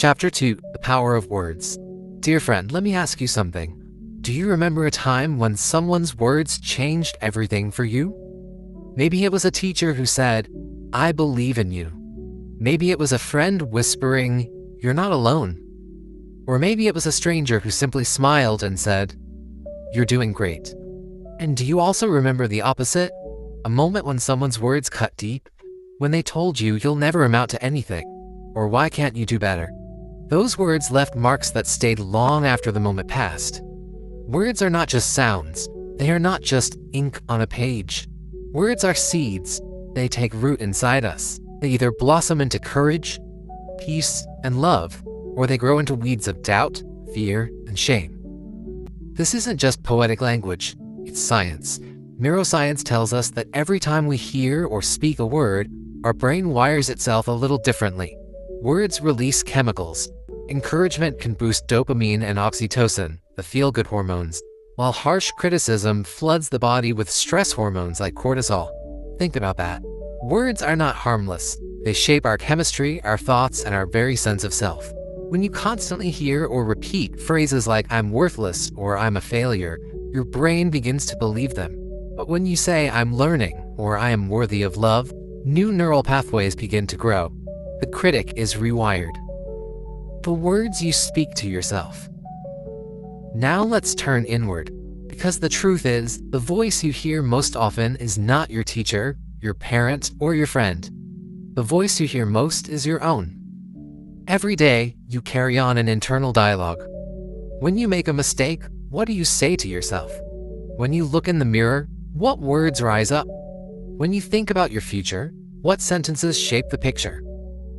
Chapter 2: The Power of Words. Dear friend, let me ask you something. Do you remember a time when someone's words changed everything for you? Maybe it was a teacher who said, "I believe in you." Maybe it was a friend whispering, "You're not alone." Or maybe it was a stranger who simply smiled and said, "You're doing great." And do you also remember the opposite? A moment when someone's words cut deep, when they told you you'll never amount to anything, or why can't you do better? Those words left marks that stayed long after the moment passed. Words are not just sounds. They are not just ink on a page. Words are seeds. They take root inside us. They either blossom into courage, peace, and love, or they grow into weeds of doubt, fear, and shame. This isn't just poetic language, it's science. Neuroscience tells us that every time we hear or speak a word, our brain wires itself a little differently. Words release chemicals. Encouragement can boost dopamine and oxytocin, the feel-good hormones, while harsh criticism floods the body with stress hormones like cortisol. Think about that. Words are not harmless. They shape our chemistry, our thoughts, and our very sense of self. When you constantly hear or repeat phrases like "I'm worthless" or "I'm a failure," your brain begins to believe them. But when you say "I'm learning" or "I am worthy of love," new neural pathways begin to grow. The critic is rewired. The words you speak to yourself. Now let's turn inward, because the truth is, the voice you hear most often is not your teacher, your parent, or your friend. The voice you hear most is your own. Every day, you carry on an internal dialogue. When you make a mistake, what do you say to yourself? When you look in the mirror, what words rise up? When you think about your future, what sentences shape the picture?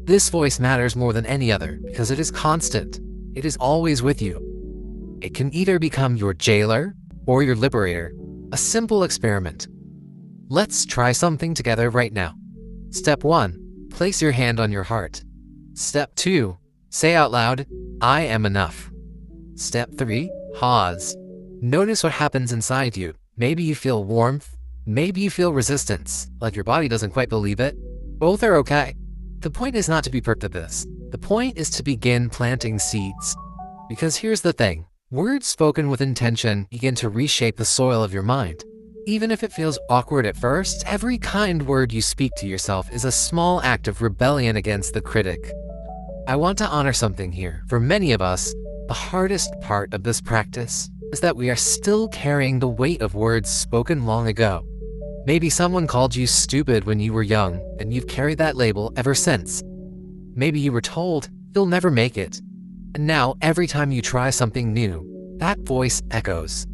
This voice matters more than any other because it is constant. It is always with you. It can either become your jailer or your liberator. A simple experiment. Let's try something together right now. Step 1. Place your hand on your heart. Step 2. Say out loud, "I am enough." Step 3. Pause. Notice what happens inside you. Maybe you feel warmth. Maybe you feel resistance, like your body doesn't quite believe it. Both are okay. The point is not to be perfect at this. The point is to begin planting seeds. Because here's the thing. Words spoken with intention begin to reshape the soil of your mind. Even if it feels awkward at first, every kind word you speak to yourself is a small act of rebellion against the critic. I want to honor something here. For many of us, the hardest part of this practice is that we are still carrying the weight of words spoken long ago. Maybe someone called you stupid when you were young, and you've carried that label ever since. Maybe you were told, "You'll never make it." And now, every time you try something new, that voice echoes.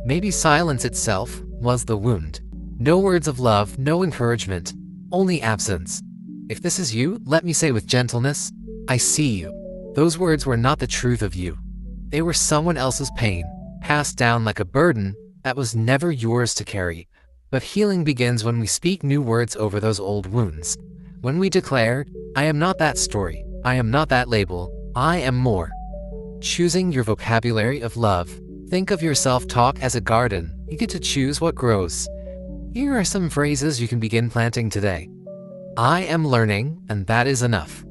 Maybe silence itself was the wound. No words of love, no encouragement, only absence. If this is you, let me say with gentleness, "I see you." Those words were not the truth of you. They were someone else's pain, passed down like a burden that was never yours to carry. But healing begins when we speak new words over those old wounds. When we declare, "I am not that story, I am not that label, I am more." Choosing your vocabulary of love. Think of your self-talk as a garden. You get to choose what grows. Here are some phrases you can begin planting today. I am learning, and that is enough.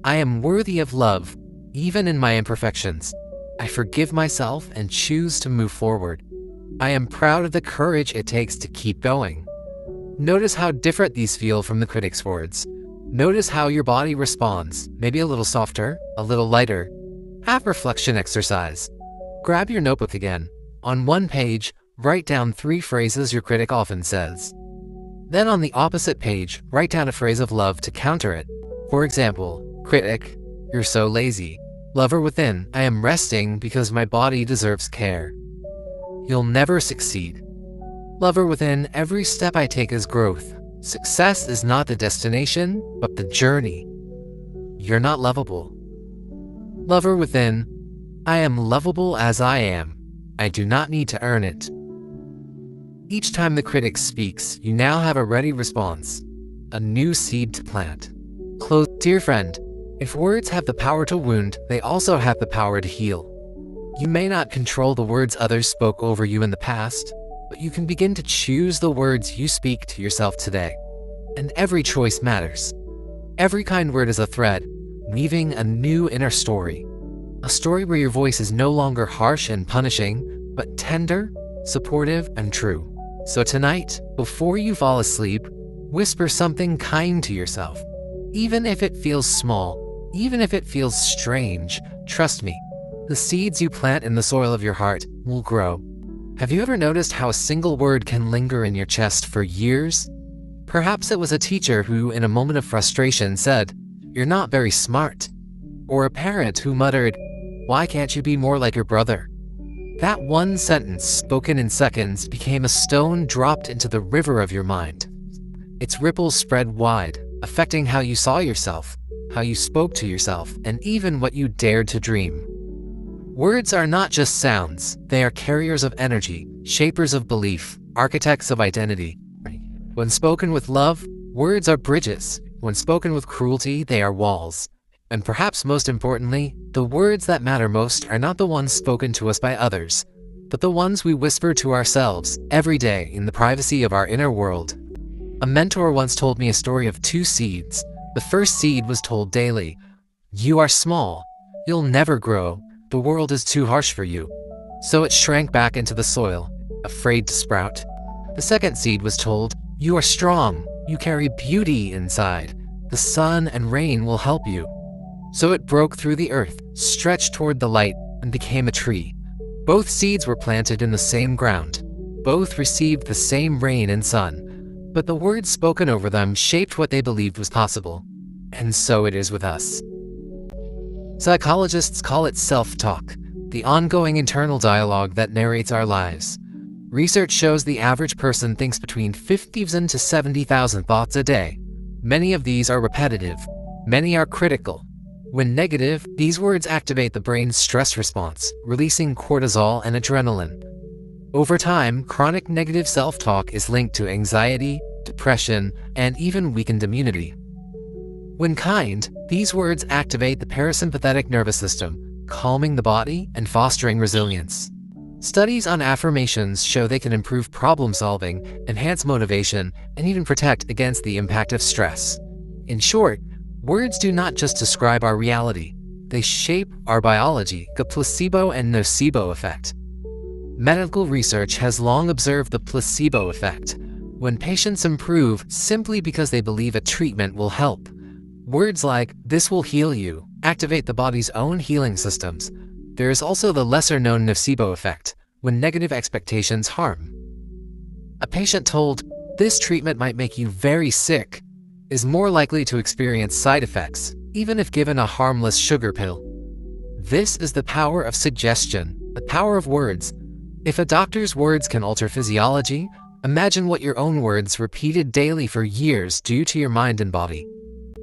I am worthy of love, even in my imperfections. I forgive myself and choose to move forward. I am proud of the courage it takes to keep going. Notice how different these feel from the critic's words. Notice how your body responds, maybe a little softer, a little lighter. Have reflection exercise. Grab your notebook again. On one page, write down 3 phrases your critic often says. Then on the opposite page, write down a phrase of love to counter it. For example, critic, "You're so lazy." Lover within, "I am resting because my body deserves care." You'll never succeed. Lover within, "Every step I take is growth. Success is not the destination, but the journey." You're not lovable. Lover within, "I am lovable as I am. I do not need to earn it." Each time the critic speaks, you now have a ready response, a new seed to plant. Close. Dear friend, if words have the power to wound, they also have the power to heal. You may not control the words others spoke over you in the past, but you can begin to choose the words you speak to yourself today. And every choice matters. Every kind word is a thread, weaving a new inner story. A story where your voice is no longer harsh and punishing, but tender, supportive, and true. So tonight, before you fall asleep, whisper something kind to yourself. Even if it feels small, even if it feels strange, trust me, the seeds you plant in the soil of your heart will grow. Have you ever noticed how a single word can linger in your chest for years? Perhaps it was a teacher who, in a moment of frustration, said, "You're not very smart." Or a parent who muttered, "Why can't you be more like your brother?" That one sentence, spoken in seconds, became a stone dropped into the river of your mind. Its ripples spread wide, affecting how you saw yourself, how you spoke to yourself, and even what you dared to dream. Words are not just sounds, they are carriers of energy, shapers of belief, architects of identity. When spoken with love, words are bridges. When spoken with cruelty, they are walls. And perhaps most importantly, the words that matter most are not the ones spoken to us by others, but the ones we whisper to ourselves every day in the privacy of our inner world. A mentor once told me a story of two seeds. The first seed was told daily, "You are small. You'll never grow. The world is too harsh for you." So it shrank back into the soil, afraid to sprout. The second seed was told, "You are strong. You carry beauty inside. The sun and rain will help you." So it broke through the earth, stretched toward the light, and became a tree. Both seeds were planted in the same ground. Both received the same rain and sun. But the words spoken over them shaped what they believed was possible. And so it is with us. Psychologists call it self-talk, the ongoing internal dialogue that narrates our lives. Research shows the average person thinks between 50,000 to 70,000 thoughts a day. Many of these are repetitive. Many are critical. When negative, these words activate the brain's stress response, releasing cortisol and adrenaline. Over time, chronic negative self-talk is linked to anxiety, depression, and even weakened immunity. When kind, these words activate the parasympathetic nervous system, calming the body and fostering resilience. Studies on affirmations show they can improve problem-solving, enhance motivation, and even protect against the impact of stress. In short, words do not just describe our reality, they shape our biology, the placebo and nocebo effect. Medical research has long observed the placebo effect, when patients improve simply because they believe a treatment will help. Words like, "This will heal you," activate the body's own healing systems. There is also the lesser-known nocebo effect, when negative expectations harm. A patient told, "This treatment might make you very sick," is more likely to experience side effects, even if given a harmless sugar pill. This is the power of suggestion, the power of words. If a doctor's words can alter physiology, imagine what your own words repeated daily for years do to your mind and body.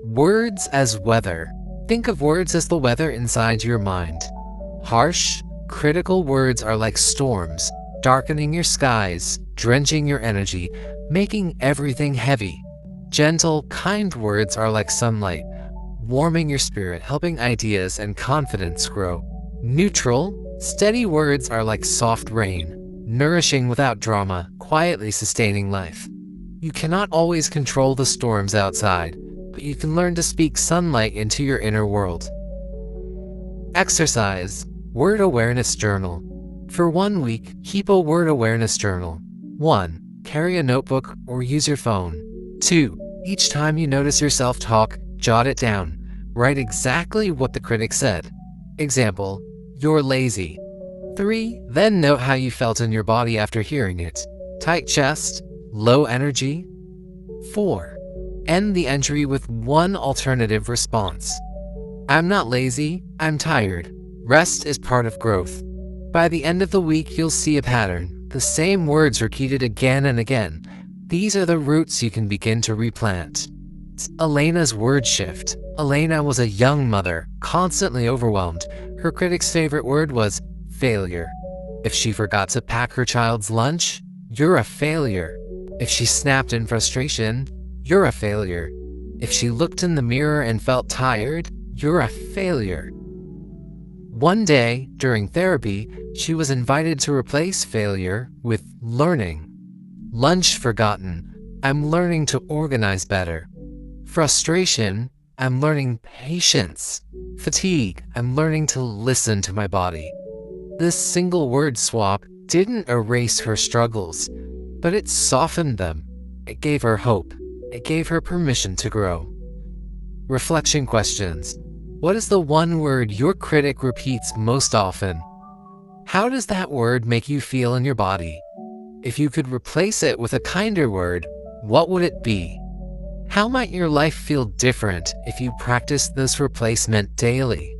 Words as weather. Think of words as the weather inside your mind. Harsh, critical words are like storms, darkening your skies, drenching your energy, making everything heavy. Gentle, kind words are like sunlight, warming your spirit, helping ideas and confidence grow. Neutral, steady words are like soft rain, nourishing without drama, quietly sustaining life. You cannot always control the storms outside, but you can learn to speak sunlight into your inner world. Exercise. Word Awareness Journal. For 1 week, keep a word awareness journal. 1. Carry a notebook or use your phone. 2. Each time you notice your self-talk, jot it down. Write exactly what the critic said. Example, "You're lazy." 3. Then note how you felt in your body after hearing it. Tight chest, low energy. 4. End the entry with one alternative response. "I'm not lazy, I'm tired. Rest is part of growth." By the end of the week, you'll see a pattern, the same words repeated again and again. These are the roots you can begin to replant. Elena's word shift. Elena was a young mother, constantly overwhelmed. Her critic's favorite word was failure. If she forgot to pack her child's lunch, "You're a failure." If she snapped in frustration, "You're a failure." If she looked in the mirror and felt tired, "You're a failure." One day, during therapy, she was invited to replace failure with learning. Lunch forgotten. "I'm learning to organize better." Frustration. I'm learning patience. Fatigue. I'm learning to listen to my body. This single word swap didn't erase her struggles, but it softened them. It gave her hope. It gave her permission to grow. Reflection questions. What is the one word your critic repeats most often? How does that word make you feel in your body? If you could replace it with a kinder word, what would it be? How might your life feel different if you practiced this replacement daily?